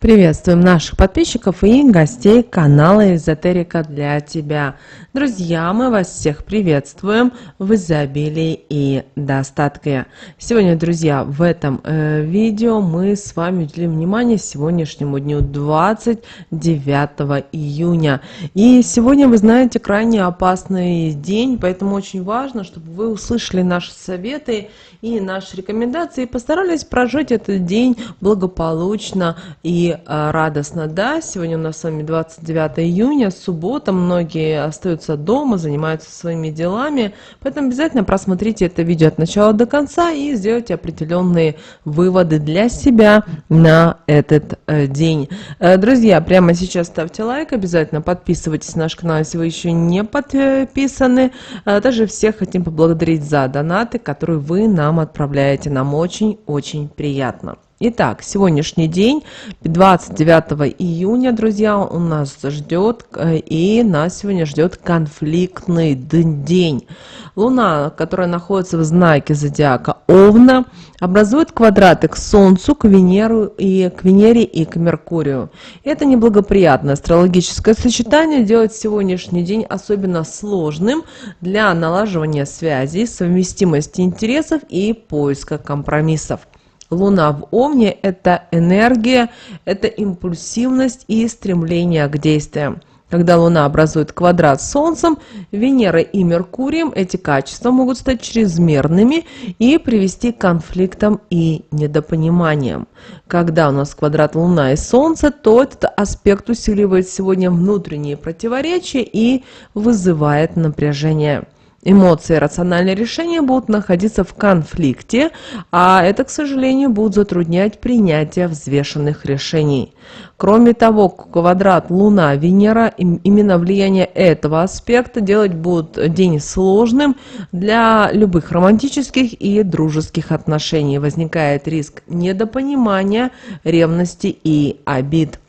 Приветствуем наших подписчиков и гостей канала Эзотерика для тебя. Друзья, мы вас всех приветствуем в изобилии и достатке. Сегодня, друзья, в этом видео мы с вами уделим внимание сегодняшнему дню 29 июня. И сегодня, вы знаете, крайне опасный день, поэтому очень важно, чтобы вы услышали наши советы и наши рекомендации и постарались прожить этот день благополучно и радостно. Да, сегодня у нас с вами 29 июня, суббота, многие остаются дома, занимаются своими делами, поэтому обязательно просмотрите это видео от начала до конца и сделайте определенные выводы для себя на этот день. Друзья, прямо сейчас ставьте лайк, обязательно подписывайтесь на наш канал, если вы еще не подписаны. Также всех хотим поблагодарить за донаты, которые вы нам отправляете, нам очень-очень приятно. Итак, сегодняшний день, 29 июня, друзья, у нас ждет, и нас сегодня ждет конфликтный день. Луна, которая находится в знаке зодиака Овна, образует квадраты к Солнцу, к Венере и к Меркурию. Это неблагоприятное астрологическое сочетание делает сегодняшний день особенно сложным для налаживания связей, совместимости интересов и поиска компромиссов. Луна в Овне – это энергия, это импульсивность и стремление к действиям. Когда Луна образует квадрат с Солнцем, Венерой и Меркурием, эти качества могут стать чрезмерными и привести к конфликтам и недопониманиям. Когда у нас квадрат Луна и Солнце, то этот аспект усиливает сегодня внутренние противоречия и вызывает напряжение. Эмоции и рациональные решения будут находиться в конфликте, а это, к сожалению, будет затруднять принятие взвешенных решений. Кроме того, квадрат Луна-Венера, именно влияние этого аспекта делать будет день сложным для любых романтических и дружеских отношений. Возникает риск недопонимания, ревности и обид.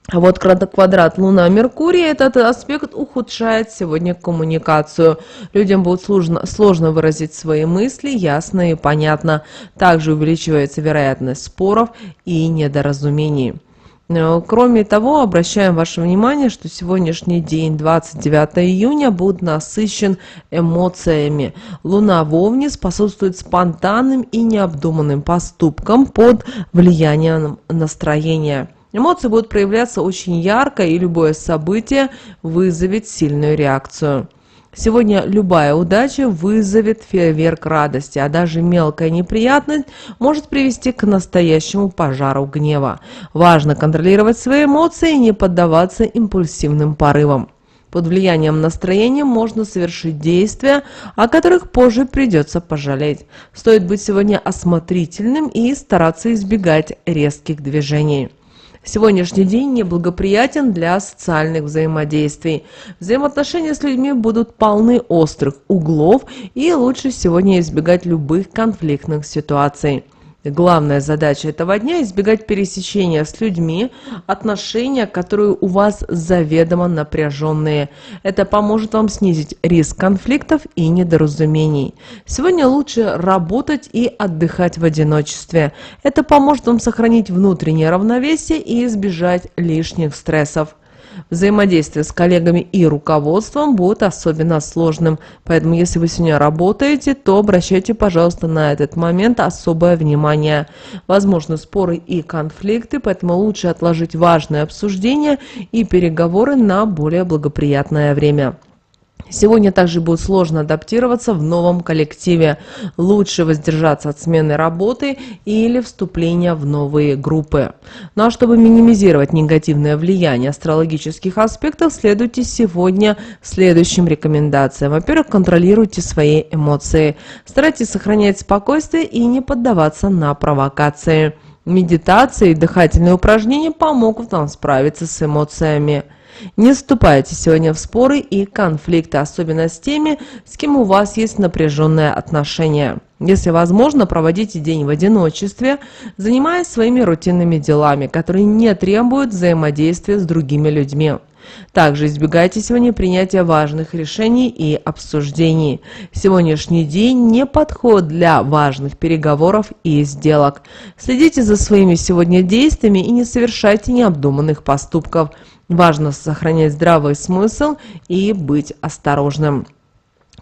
А вот квадрат Луна-Меркурий, этот аспект ухудшает сегодня коммуникацию. Людям будет сложно выразить свои мысли ясно и понятно. Также увеличивается вероятность споров и недоразумений. Кроме того, обращаем ваше внимание, что сегодняшний день, 29 июня, будет насыщен эмоциями. Луна в Овне способствует спонтанным и необдуманным поступкам под влиянием настроения. Эмоции будут проявляться очень ярко, и любое событие вызовет сильную реакцию. Сегодня любая удача вызовет фейерверк радости, а даже мелкая неприятность может привести к настоящему пожару гнева. Важно контролировать свои эмоции и не поддаваться импульсивным порывам. Под влиянием настроения можно совершить действия, о которых позже придется пожалеть. Стоит быть сегодня осмотрительным и стараться избегать резких движений. Сегодняшний день неблагоприятен для социальных взаимодействий. Взаимоотношения с людьми будут полны острых углов, и лучше сегодня избегать любых конфликтных ситуаций. Главная задача этого дня – избегать пересечения с людьми, отношения, которые у вас заведомо напряженные. Это поможет вам снизить риск конфликтов и недоразумений. Сегодня лучше работать и отдыхать в одиночестве. Это поможет вам сохранить внутреннее равновесие и избежать лишних стрессов. Взаимодействие с коллегами и руководством будет особенно сложным, поэтому если вы сегодня работаете, то обращайте, пожалуйста, на этот момент особое внимание. Возможны споры и конфликты, поэтому лучше отложить важные обсуждения и переговоры на более благоприятное время. Сегодня также будет сложно адаптироваться в новом коллективе. Лучше воздержаться от смены работы или вступления в новые группы. Ну а чтобы минимизировать негативное влияние астрологических аспектов, следуйте сегодня следующим рекомендациям. Во-первых, контролируйте свои эмоции. Старайтесь сохранять спокойствие и не поддаваться на провокации. Медитация и дыхательные упражнения помогут вам справиться с эмоциями. Не вступайте сегодня в споры и конфликты, особенно с теми, с кем у вас есть напряженные отношения. Если возможно, проводите день в одиночестве, занимаясь своими рутинными делами, которые не требуют взаимодействия с другими людьми. Также избегайте сегодня принятия важных решений и обсуждений. Сегодняшний день не подходит для важных переговоров и сделок. Следите за своими сегодня действиями и не совершайте необдуманных поступков. Важно сохранять здравый смысл и быть осторожным.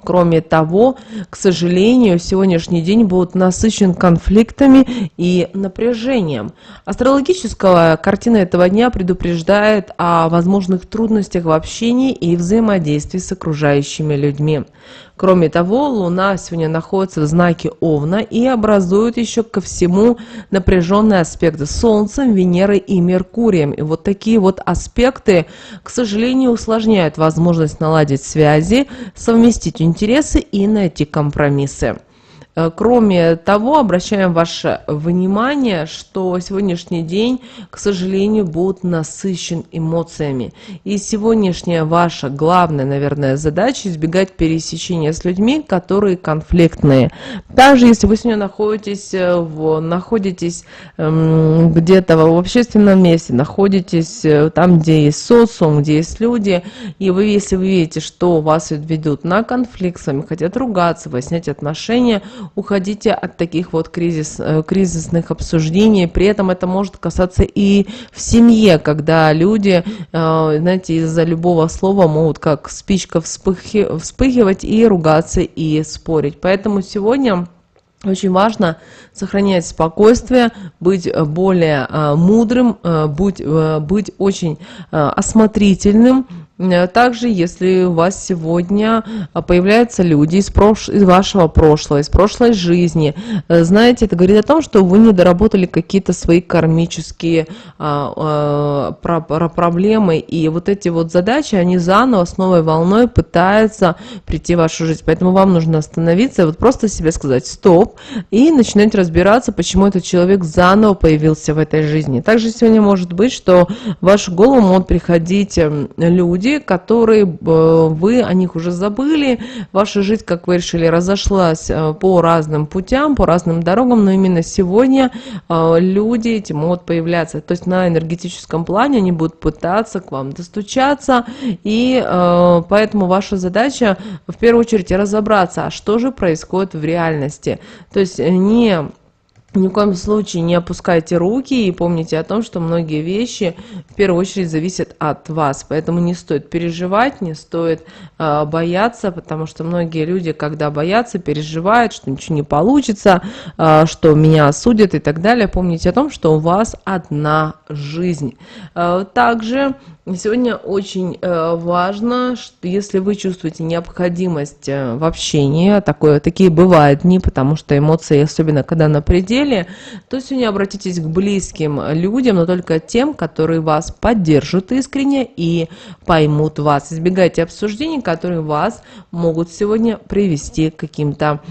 Кроме того, к сожалению, сегодняшний день будет насыщен конфликтами и напряжением. Астрологическая картина этого дня предупреждает о возможных трудностях в общении и взаимодействии с окружающими людьми. Кроме того, Луна сегодня находится в знаке Овна и образует еще ко всему напряженные аспекты с Солнцем, Венерой и Меркурием. И вот такие вот аспекты, к сожалению, усложняют возможность наладить связи, совместить интересы и найти компромиссы. Кроме того, обращаем ваше внимание, что сегодняшний день, к сожалению, будет насыщен эмоциями. И сегодняшняя ваша главная, наверное, задача — избегать пересечения с людьми, которые конфликтные. Даже если вы сегодня находитесь где-то в общественном месте, находитесь там, где есть социум, где есть люди, и если вы видите, что вас ведут на конфликт, с вами хотят ругаться, выяснять отношения, уходите от таких вот кризисных обсуждений. При этом это может касаться и в семье, когда люди, знаете, из-за любого слова могут как спичка вспыхивать и ругаться, и спорить. Поэтому сегодня очень важно сохранять спокойствие, быть более мудрым, быть очень осмотрительным. Также, если у вас сегодня появляются люди из вашего прошлого, из прошлой жизни, знаете, это говорит о том, что вы не доработали какие-то свои кармические проблемы, и вот эти вот задачи, они заново, с новой волной пытаются прийти в вашу жизнь. Поэтому вам нужно остановиться, вот просто себе сказать «стоп», и начинать разбираться, почему этот человек заново появился в этой жизни. Также сегодня может быть, что в вашу голову могут приходить люди, которые вы о них уже забыли, ваша жизнь, как вы решили, разошлась по разным путям, по разным дорогам, но именно сегодня люди эти могут появляться. То есть на энергетическом плане они будут пытаться к вам достучаться, и поэтому ваша задача в первую очередь разобраться, а что же происходит в реальности. То есть ни в коем случае не опускайте руки и помните о том, что многие вещи в первую очередь зависят от вас. Поэтому не стоит переживать, не стоит бояться, потому что многие люди, когда боятся, переживают, что ничего не получится, что меня осудят и так далее. Помните о том, что у вас одна жизнь. Также сегодня очень важно, что если вы чувствуете необходимость в общении, такие бывают дни, потому что эмоции, особенно когда на пределе, то сегодня обратитесь к близким людям, но только тем, которые вас поддержат искренне и поймут вас. Избегайте обсуждений, которые вас могут сегодня привести к каким-то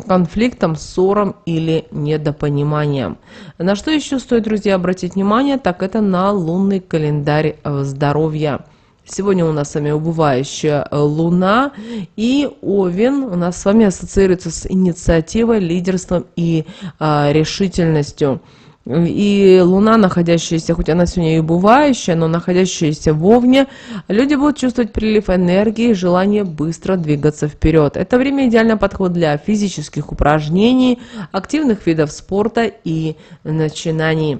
конфликтам, ссорам или недопониманиям. На что еще стоит, друзья, обратить внимание, так это на лунный календарь здоровья. Сегодня у нас с вами убывающая Луна, и Овен у нас с вами ассоциируется с инициативой, лидерством и решительностью. И Луна, находящаяся, хоть она сегодня и убывающая, но находящаяся в Овне, люди будут чувствовать прилив энергии, желание быстро двигаться вперед. Это время идеально подходит для физических упражнений, активных видов спорта и начинаний.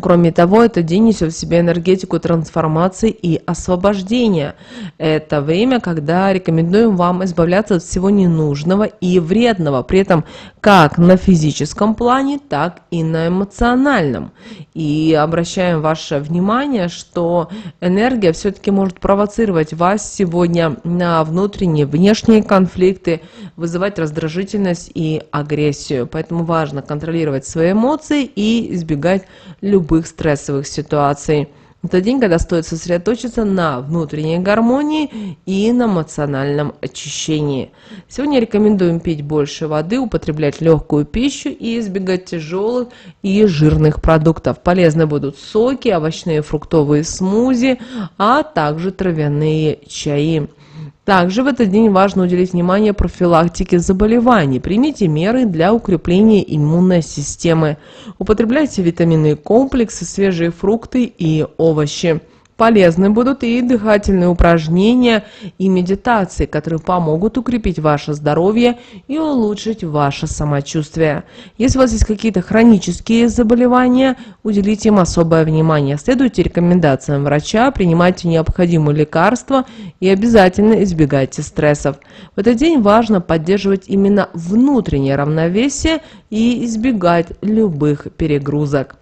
Кроме того, этот день несет в себе энергетику трансформации и освобождения. Это время, когда рекомендуем вам избавляться от всего ненужного и вредного, при этом как на физическом плане, так и на эмоциональном. И обращаем ваше внимание, что энергия все-таки может провоцировать вас сегодня на внутренние, внешние конфликты, вызывать раздражительность и агрессию. Поэтому важно контролировать свои эмоции и избегать любых стрессовых ситуаций. Это день, когда стоит сосредоточиться на внутренней гармонии и на эмоциональном очищении. Сегодня рекомендуем пить больше воды, употреблять легкую пищу и избегать тяжелых и жирных продуктов. Полезны будут соки, овощные и фруктовые смузи, а также травяные чаи. Также в этот день важно уделить внимание профилактике заболеваний. Примите меры для укрепления иммунной системы. Употребляйте витаминные комплексы, свежие фрукты и овощи. Полезны будут и дыхательные упражнения, и медитации, которые помогут укрепить ваше здоровье и улучшить ваше самочувствие. Если у вас есть какие-то хронические заболевания, уделите им особое внимание. Следуйте рекомендациям врача, принимайте необходимые лекарства и обязательно избегайте стрессов. В этот день важно поддерживать именно внутреннее равновесие и избегать любых перегрузок.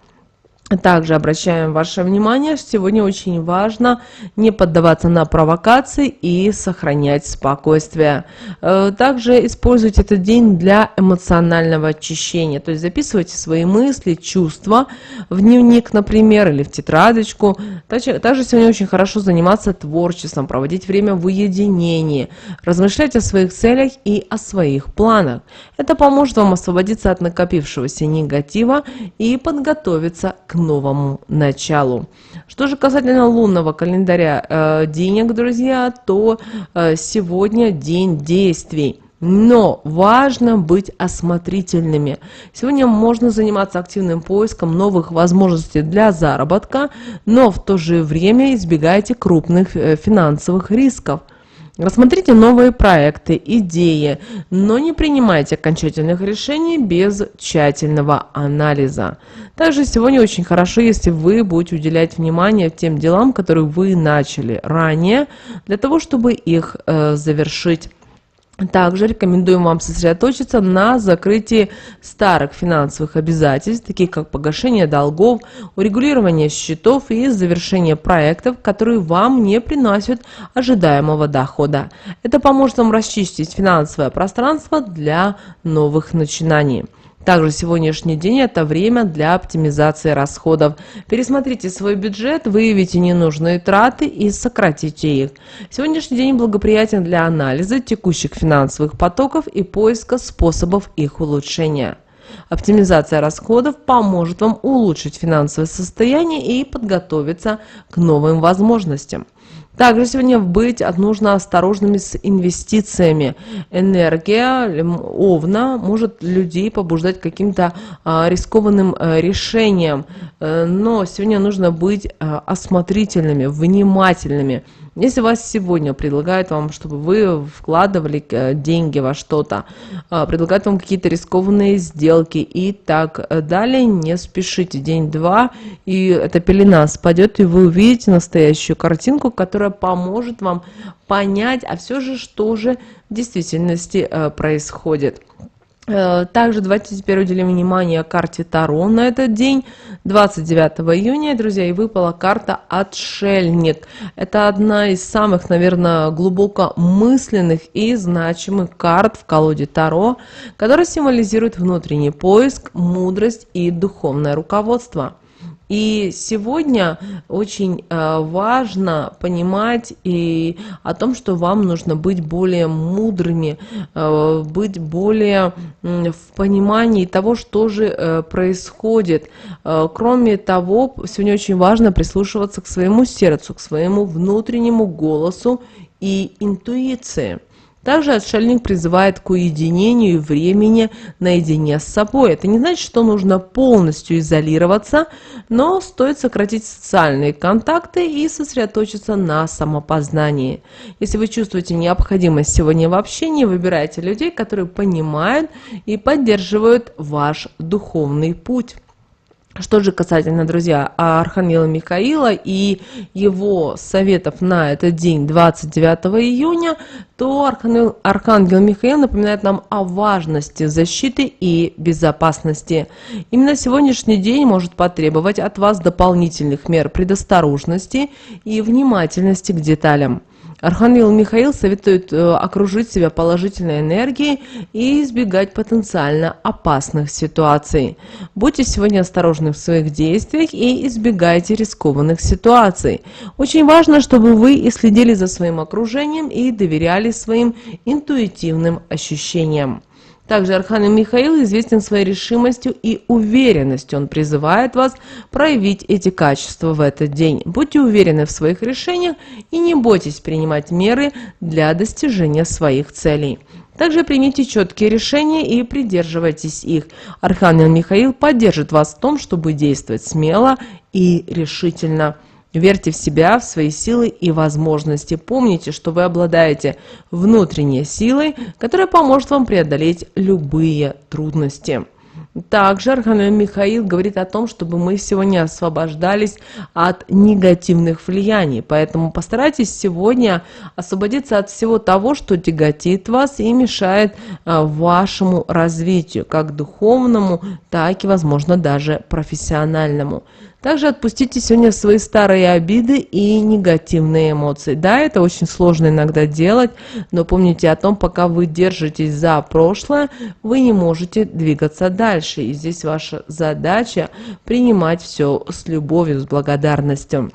Также обращаем ваше внимание, что сегодня очень важно не поддаваться на провокации и сохранять спокойствие. Также используйте этот день для эмоционального очищения, то есть записывайте свои мысли, чувства в дневник, например, или в тетрадочку. Также сегодня очень хорошо заниматься творчеством, проводить время в уединении, размышлять о своих целях и о своих планах. Это поможет вам освободиться от накопившегося негатива и подготовиться к новому началу. Что же касательно лунного календаря денег, друзья, то сегодня день действий. Но важно быть осмотрительными. Сегодня можно заниматься активным поиском новых возможностей для заработка, но в то же время избегайте крупных финансовых рисков. Рассмотрите новые проекты, идеи, но не принимайте окончательных решений без тщательного анализа. Также сегодня очень хорошо, если вы будете уделять внимание тем делам, которые вы начали ранее, для того, чтобы их завершить. Также рекомендуем вам сосредоточиться на закрытии старых финансовых обязательств, таких как погашение долгов, урегулирование счетов и завершение проектов, которые вам не приносят ожидаемого дохода. Это поможет вам расчистить финансовое пространство для новых начинаний. Также сегодняшний день – это время для оптимизации расходов. Пересмотрите свой бюджет, выявите ненужные траты и сократите их. Сегодняшний день благоприятен для анализа текущих финансовых потоков и поиска способов их улучшения. Оптимизация расходов поможет вам улучшить финансовое состояние и подготовиться к новым возможностям. Также сегодня нужно осторожными с инвестициями. Энергия Овна может людей побуждать к каким-то рискованным решениям, но сегодня нужно быть осмотрительными, внимательными. Если вас сегодня предлагают вам, чтобы вы вкладывали деньги во что-то, предлагают вам какие-то рискованные сделки и так далее, не спешите. День-два, и эта пелена спадет, и вы увидите настоящую картинку, которая поможет вам понять, а все же, что же в действительности происходит. Также давайте теперь уделим внимание карте Таро на этот день, 29 июня, друзья, и выпала карта «Отшельник». Это одна из самых, наверное, глубоко мысленных и значимых карт в колоде Таро, которая символизирует внутренний поиск, мудрость и духовное руководство. И сегодня очень важно понимать и о том, что вам нужно быть более мудрыми, быть более в понимании того, что же происходит. Кроме того, сегодня очень важно прислушиваться к своему сердцу, к своему внутреннему голосу и интуиции. Также отшельник призывает к уединению времени наедине с собой. Это не значит, что нужно полностью изолироваться, но стоит сократить социальные контакты и сосредоточиться на самопознании. Если вы чувствуете необходимость сегодня в общении, выбирайте людей, которые понимают и поддерживают ваш духовный путь. Что же касательно, друзья, Архангела Михаила и его советов на этот день, 29 июня, то Архангел Михаил напоминает нам о важности защиты и безопасности. Именно сегодняшний день может потребовать от вас дополнительных мер предосторожности и внимательности к деталям. Архангел Михаил советует окружить себя положительной энергией и избегать потенциально опасных ситуаций. Будьте сегодня осторожны в своих действиях и избегайте рискованных ситуаций. Очень важно, чтобы вы и следили за своим окружением и доверяли своим интуитивным ощущениям. Также Архангел Михаил известен своей решимостью и уверенностью. Он призывает вас проявить эти качества в этот день. Будьте уверены в своих решениях и не бойтесь принимать меры для достижения своих целей. Также примите четкие решения и придерживайтесь их. Архангел Михаил поддержит вас в том, чтобы действовать смело и решительно. Верьте в себя, в свои силы и возможности. Помните, что вы обладаете внутренней силой, которая поможет вам преодолеть любые трудности. Также Архангел Михаил говорит о том, чтобы мы сегодня освобождались от негативных влияний. Поэтому постарайтесь сегодня освободиться от всего того, что тяготит вас и мешает вашему развитию, как духовному, так и, возможно, даже профессиональному. Также отпустите сегодня свои старые обиды и негативные эмоции. Да, это очень сложно иногда делать, но помните о том, пока вы держитесь за прошлое, вы не можете двигаться дальше. И здесь ваша задача принимать все с любовью, с благодарностью.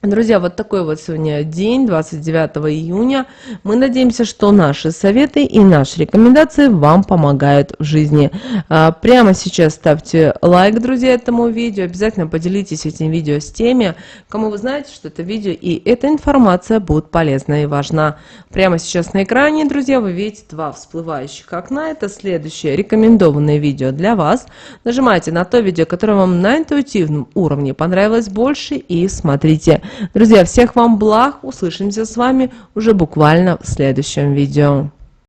Друзья, вот такой вот сегодня день, 29 июня. Мы надеемся, что наши советы и наши рекомендации вам помогают в жизни. Прямо сейчас ставьте лайк, друзья, этому видео. Обязательно поделитесь этим видео с теми, кому вы знаете, что это видео и эта информация будет полезна и важна. Прямо сейчас на экране, друзья, вы видите два всплывающих окна. Это следующее рекомендованное видео для вас. Нажимайте на то видео, которое вам на интуитивном уровне понравилось больше, и смотрите. Друзья, всех вам благ, услышимся с вами уже буквально в следующем видео.